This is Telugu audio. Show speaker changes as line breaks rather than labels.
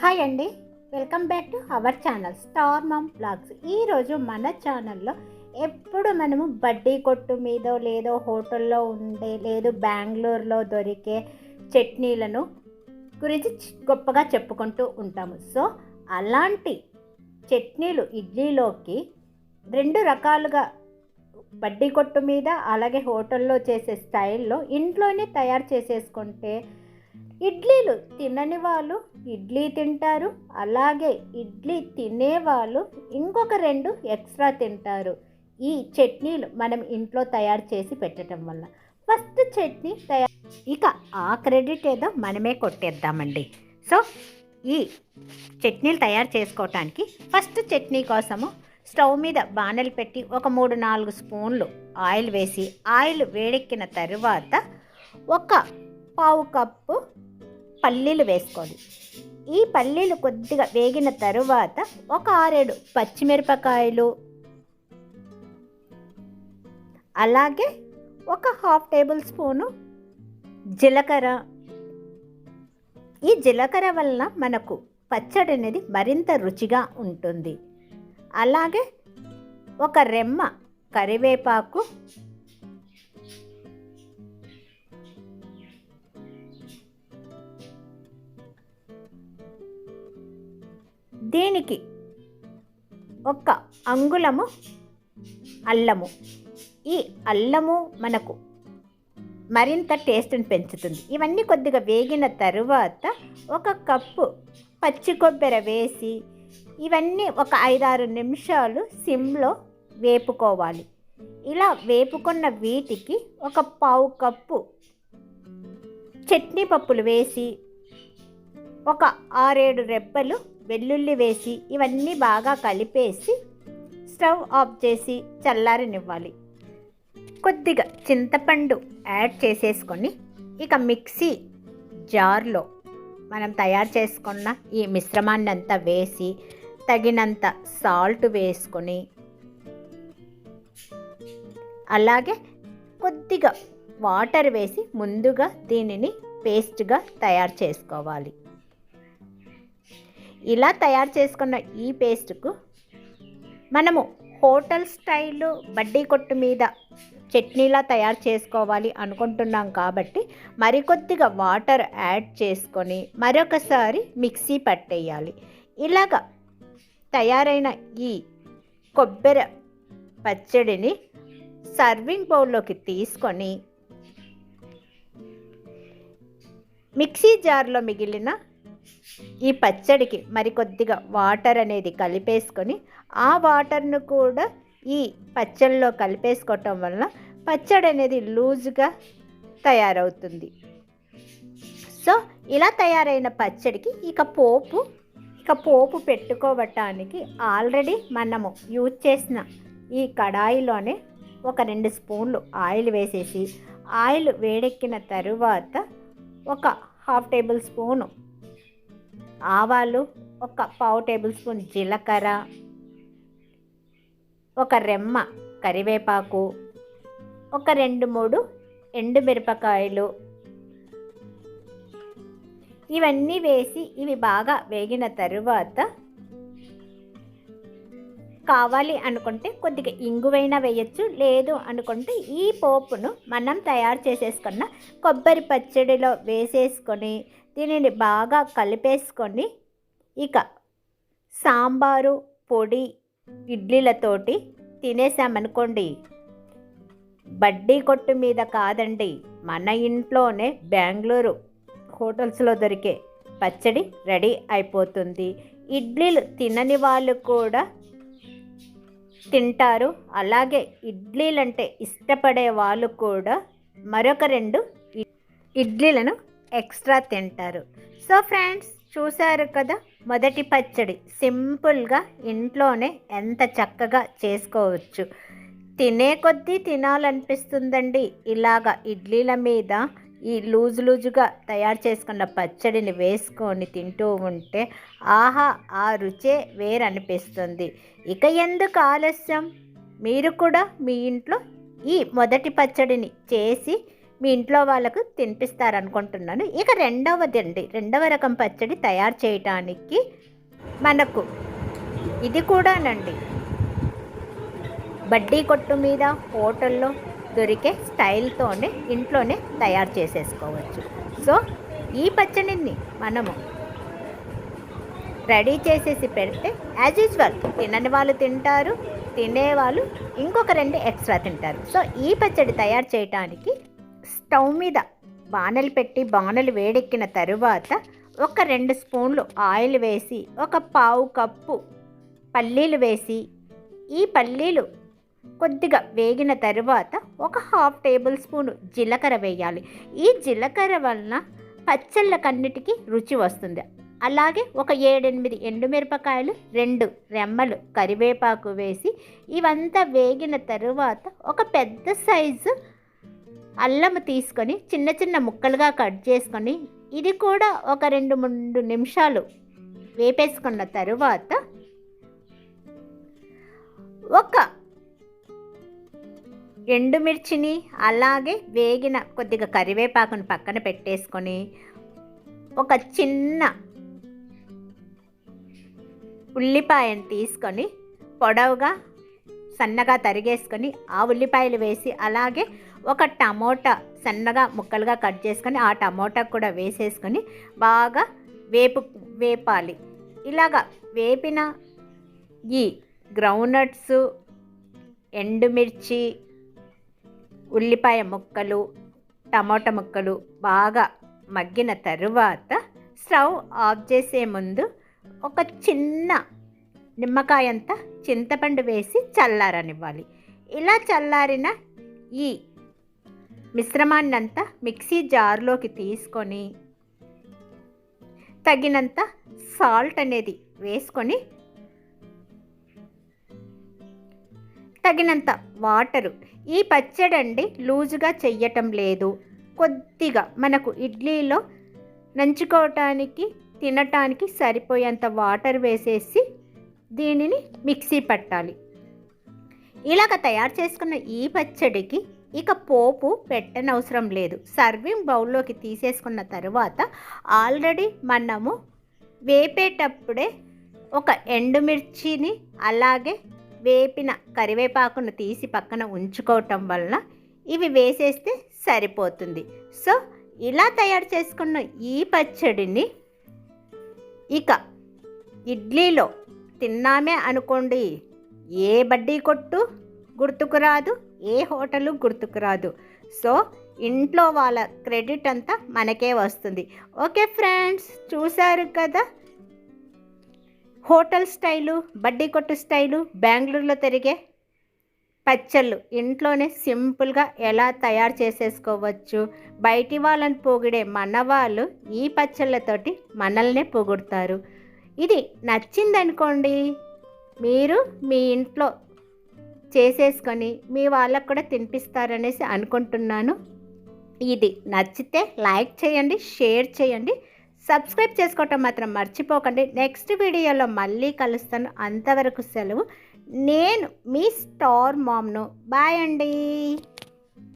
హాయ్ అండి, welcome back to our channel star mom blogs. ఈరోజు మన ఛానల్లో ఎప్పుడు మనము బడ్డీ కొట్టు మీదో లేదో హోటల్లో ఉండే లేదు బెంగళూరులో దొరికే చట్నీలను గురించి గొప్పగా చెప్పుకుంటూ ఉంటాము. సో అలాంటి చట్నీలు ఇడ్లీలోకి రెండు రకాలుగా బడ్డీ కొట్టు మీద అలాగే హోటల్లో చేసే స్టైల్లో ఇంట్లోనే తయారు చేసేసుకుంటే ఇడ్లీలు తినని వాళ్ళు ఇడ్లీ తింటారు, అలాగే ఇడ్లీ తినేవాళ్ళు ఇంకొక రెండు ఎక్స్ట్రా తింటారు ఈ చట్నీలు మనం ఇంట్లో తయారు చేసి పెట్టడం వల్ల. ఫస్ట్ చట్నీ తయారు, ఇక ఆ క్రెడిట్ ఏదో మనమే కొట్టేద్దామండి. సో ఈ చట్నీలు తయారు చేసుకోవటానికి ఫస్ట్ చట్నీ కోసము స్టవ్ మీద బాణలు పెట్టి ఒక 3-4 స్పూన్లు ఆయిల్ వేసి, ఆయిల్ వేడెక్కిన తర్వాత ఒక పావు కప్పు పల్లీలు వేసుకోవాలి. ఈ పల్లీలు కొద్దిగా వేగిన తరువాత ఒక 6-7 పచ్చిమిరపకాయలు, అలాగే ఒక 1/2 టేబుల్ స్పూను జీలకర్ర. ఈ జీలకర్ర వలన మనకు పచ్చడి అనేది మరింత రుచిగా ఉంటుంది. అలాగే ఒక రెమ్మ కరివేపాకు, దీనికి ఒక అంగుళము అల్లము. ఈ అల్లము మనకు మరింత టేస్ట్ని పెంచుతుంది. ఇవన్నీ కొద్దిగా వేగిన తరువాత ఒక కప్పు పచ్చి కొబ్బరి వేసి ఇవన్నీ ఒక 5-6 నిమిషాలు సిమ్లో వేపుకోవాలి. ఇలా వేపుకున్న వీటికి ఒక పావు కప్పు చట్నీ పప్పులు వేసి ఒక 6-7 రెబ్బలు వెల్లుల్లి వేసి ఇవన్నీ బాగా కలిపేసి స్టవ్ ఆఫ్ చేసి చల్లారనివ్వాలి. కొద్దిగా చింతపండు యాడ్ చేసేసుకొని ఇక మిక్సీ జార్లో మనం తయారు చేసుకున్న ఈ మిశ్రమాన్ని అంతా వేసి తగినంత సాల్ట్ వేసుకొని, అలాగే కొద్దిగా వాటర్ వేసి ముందుగా దీనిని పేస్ట్గా తయారు చేసుకోవాలి. ఇలా తయారు చేసుకున్న ఈ పేస్ట్కు మనము హోటల్ స్టైల్లో బడ్డీ కొట్టు మీద చట్నీలా తయారు చేసుకోవాలి అనుకుంటున్నాం కాబట్టి మరికొద్దిగా వాటర్ యాడ్ చేసుకొని మరొకసారి మిక్సీ పట్టేయాలి. ఇలాగ తయారైన ఈ కొబ్బరి పచ్చడిని సర్వింగ్ బౌల్లోకి తీసుకొని మిక్సీ జార్లో మిగిలిన ఈ పచ్చడికి మరికొద్దిగా వాటర్ అనేది కలిపేసుకొని ఆ వాటర్ను కూడా ఈ పచ్చడిలో కలిపేసుకోవటం వలన పచ్చడి అనేది లూజ్గా తయారవుతుంది. సో ఇలా తయారైన పచ్చడికి ఇక పోపు పెట్టుకోవటానికి ఆల్రెడీ మనము యూజ్ చేసిన ఈ కడాయిలోనే ఒక 2 స్పూన్లు ఆయిల్ వేసేసి, ఆయిల్ వేడెక్కిన తరువాత ఒక 1/2 టేబుల్ స్పూను ఆవాలు, ఒక పావు టేబుల్ స్పూన్ జీలకర్ర, ఒక రెమ్మ కరివేపాకు, ఒక 2-3 ఎండుమిరపకాయలు ఇవన్నీ వేసి ఇవి బాగా వేగిన తరువాత కావాలి అనుకుంటే కొద్దిగా ఇంగువైనా వేయచ్చు, లేదు అనుకుంటే ఈ పోపును మనం తయారు చేసేసుకున్న కొబ్బరి పచ్చడిలో వేసేసుకొని దీనిని బాగా కలిపేసుకొని ఇక సాంబారు పొడి ఇడ్లీలతోటి తినేసామనుకోండి, బడ్డీ కొట్టు మీద కాదండి, మన ఇంట్లోనే బెంగళూరు హోటల్స్లో దొరికే పచ్చడి రెడీ అయిపోతుంది. ఇడ్లీలు తినని వాళ్ళు కూడా తింటారు, అలాగే ఇడ్లీలంటే ఇష్టపడే వాళ్ళు కూడా మరొక 2 ఇడ్లీలను ఎక్స్ట్రా తింటారు. సో ఫ్రెండ్స్, చూశారు కదా, మొదటి పచ్చడి సింపుల్గా ఇంట్లోనే ఎంత చక్కగా చేసుకోవచ్చు. తినే కొద్దీ తినాలనిపిస్తుందండి. ఇలాగా ఇడ్లీల మీద ఈ లూజుగా తయారు చేసుకున్న పచ్చడిని వేసుకొని తింటూ ఉంటే ఆహా, ఆ రుచే వేరనిపిస్తుంది. ఇక ఎందుకు ఆలస్యం, మీరు కూడా మీ ఇంట్లో ఈ మొదటి పచ్చడిని చేసి మీ ఇంట్లో వాళ్ళకు తినిపిస్తారనుకుంటున్నాను. ఇక రెండవ రకం పచ్చడి తయారు చేయటానికి మనకు ఇది కూడానండి బడ్డీ కొట్టు మీద హోటల్లో దొరికే స్టైల్తోనే ఇంట్లోనే తయారు చేసేసుకోవచ్చు. సో ఈ పచ్చడిని మనము రెడీ చేసేసి పెడితే యాజ్ యూజువల్ తినని వాళ్ళు తింటారు, తినేవాళ్ళు ఇంకొక 2 ఎక్స్ట్రా తింటారు. సో ఈ పచ్చడి తయారు చేయటానికి స్టవ్ మీద బాణలు పెట్టి బాణలు వేడెక్కిన తరువాత ఒక 2 స్పూన్లు ఆయిల్ వేసి ఒక పావు కప్పు పల్లీలు వేసి ఈ పల్లీలు కొద్దిగా వేగిన తరువాత ఒక 1/2 టేబుల్ స్పూన్ జీలకర్ర వేయాలి. ఈ జీలకర్ర వలన పచ్చళ్ళకన్నిటికీ రుచి వస్తుంది. అలాగే ఒక 7-8 ఎండుమిరపకాయలు, 2 రెమ్మలు కరివేపాకు వేసి ఇవంతా వేగిన తరువాత ఒక పెద్ద సైజు అల్లం తీసుకొని చిన్న చిన్న ముక్కలుగా కట్ చేసుకొని ఇది కూడా ఒక 2-3 నిమిషాలు వేపేసుకున్న తరువాత ఒక ఎండుమిర్చిని అలాగే వేగిన కొద్దిగా కరివేపాకును పక్కన పెట్టేసుకొని ఒక చిన్న ఉల్లిపాయను తీసుకొని పొడవుగా సన్నగా తరిగేసుకొని ఆ ఉల్లిపాయలు వేసి అలాగే ఒక టమోటా సన్నగా ముక్కలుగా కట్ చేసుకొని ఆ టమోటా కూడా వేసేసుకొని బాగా వేపాలి. ఇలాగా వేపిన ఈ గ్రౌండ్నట్స్, ఎండుమిర్చి, ఉల్లిపాయ ముక్కలు, టమోటా ముక్కలు బాగా మగ్గిన తరువాత స్టవ్ ఆఫ్ చేసే ముందు ఒక చిన్న నిమ్మకాయంత చింతపండు వేసి చల్లారనివ్వాలి. ఇలా చల్లారిన ఈ మిశ్రమాన్నంతా మిక్సీ జార్లోకి తీసుకొని తగినంత సాల్ట్ అనేది వేసుకొని తగినంత వాటరు. ఈ పచ్చడండి లూజుగా చెయ్యటం లేదు, కొద్దిగా మనకు ఇడ్లీలో నంచుకోవటానికి తినటానికి సరిపోయేంత వాటర్ వేసేసి దీనిని మిక్సీ పట్టాలి. ఇలాగ తయారు చేసుకున్న ఈ పచ్చడికి ఇక పోపు పెట్టనవసరం లేదు. సర్వింగ్ బౌల్లోకి తీసేసుకున్న తరువాత ఆల్రెడీ మనము వేపేటప్పుడే ఒక ఎండుమిర్చిని అలాగే వేపిన కరివేపాకును తీసి పక్కన ఉంచుకోవటం వలన ఇవి వేసేస్తే సరిపోతుంది. సో ఇలా తయారు చేసుకున్న ఈ పచ్చడిని ఇక ఇడ్లీలో తిన్నామే అనుకోండి, ఏ బడ్డీ కొట్టు గుర్తుకు రాదు, ఏ హోటలు గుర్తుకు రాదు. సో ఇంట్లో వాళ్ళ క్రెడిట్ అంతా మనకే వస్తుంది. ఓకే ఫ్రెండ్స్, చూశారు కదా హోటల్ స్టైలు, బడ్డీ కొట్టు స్టైలు, బెంగళూరులో తిరిగే పచ్చళ్ళు ఇంట్లోనే సింపుల్గా ఎలా తయారు చేసేసుకోవచ్చు. బయటి వాళ్ళని పొగిడే మన వాళ్ళు ఈ పచ్చళ్ళతోటి మనల్నే పొగుడతారు. ఇది నచ్చిందనుకోండి, మీరు మీ ఇంట్లో చేసేసుకొని మీ వాళ్ళకు కూడా తినిపిస్తారనేసి అనుకుంటున్నాను. ఇది నచ్చితే లైక్ చేయండి, షేర్ చేయండి, సబ్స్క్రైబ్ చేసుకోవటం మాత్రం మర్చిపోకండి. నెక్స్ట్ వీడియోలో మళ్ళీ కలుస్తాను. అంతవరకు సెలవు. నేను మీ స్టార్ మామ్ను. బాయ్ అండి.